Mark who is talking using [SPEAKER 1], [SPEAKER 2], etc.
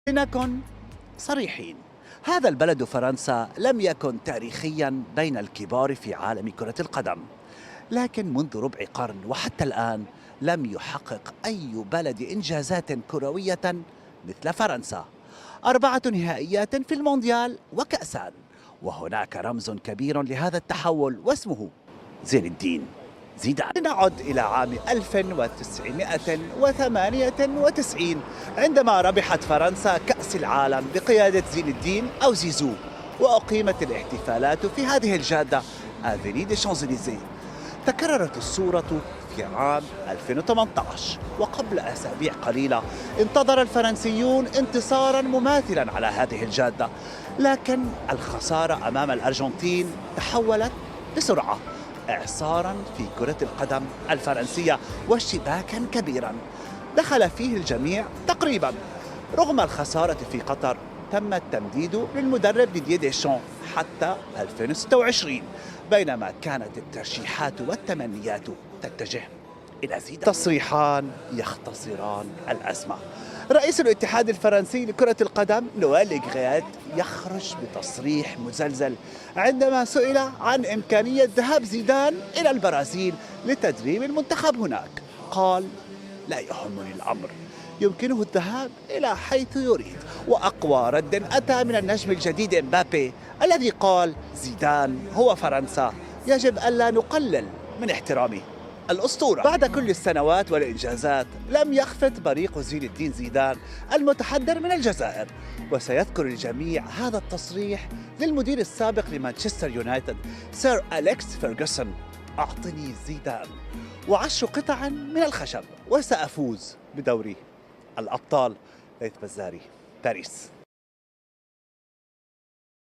[SPEAKER 1] لنكن صريحين، هذا البلد فرنسا لم يكن تاريخيا بين الكبار في عالم كرة القدم، لكن منذ ربع قرن وحتى الآن لم يحقق أي بلد إنجازات كروية مثل فرنسا. 4 نهائيات في المونديال وكأسان، وهناك رمز كبير لهذا التحول واسمه زين الدين زيدان. نعد إلى عام 1998 عندما ربحت فرنسا كأس العالم بقيادة زين الدين أو زيزو، وأقيمت الاحتفالات في هذه الجادة افيني دي شانزليزيه. تكررت الصورة في عام 2018، وقبل أسابيع قليلة انتظر الفرنسيون انتصارا مماثلا على هذه الجادة، لكن الخسارة أمام الأرجنتين تحولت بسرعة إعصارا في كرة القدم الفرنسية واشتباكا كبيرا دخل فيه الجميع تقريبا. رغم الخسارة في قطر تم التمديد للمدرب ديدييه ديشان حتى 2026، بينما كانت الترشيحات والتمنيات تتجه إلى زيدان. تصريحان يختصران الأزمة. رئيس الاتحاد الفرنسي لكرة القدم نويل لي غريت يخرج بتصريح مزلزل عندما سئل عن إمكانية ذهاب زيدان إلى البرازيل لتدريب المنتخب هناك. قال: لا يهمني الأمر، يمكنه الذهاب إلى حيث يريد. وأقوى رد أتى من النجم الجديد إمبابي الذي قال: زيدان هو فرنسا، يجب ألا نقلل من احترامه. الأسطورة بعد كل السنوات والإنجازات لم يخفت بريق زين الدين زيدان المتحدر من الجزائر، وسيذكر الجميع هذا التصريح للمدير السابق لمانشستر يونايتد سير أليكس فيرغسون: أعطني زيدان و10 قطع من الخشب وسأفوز بدوري الأبطال. ليث بزاري، باريس.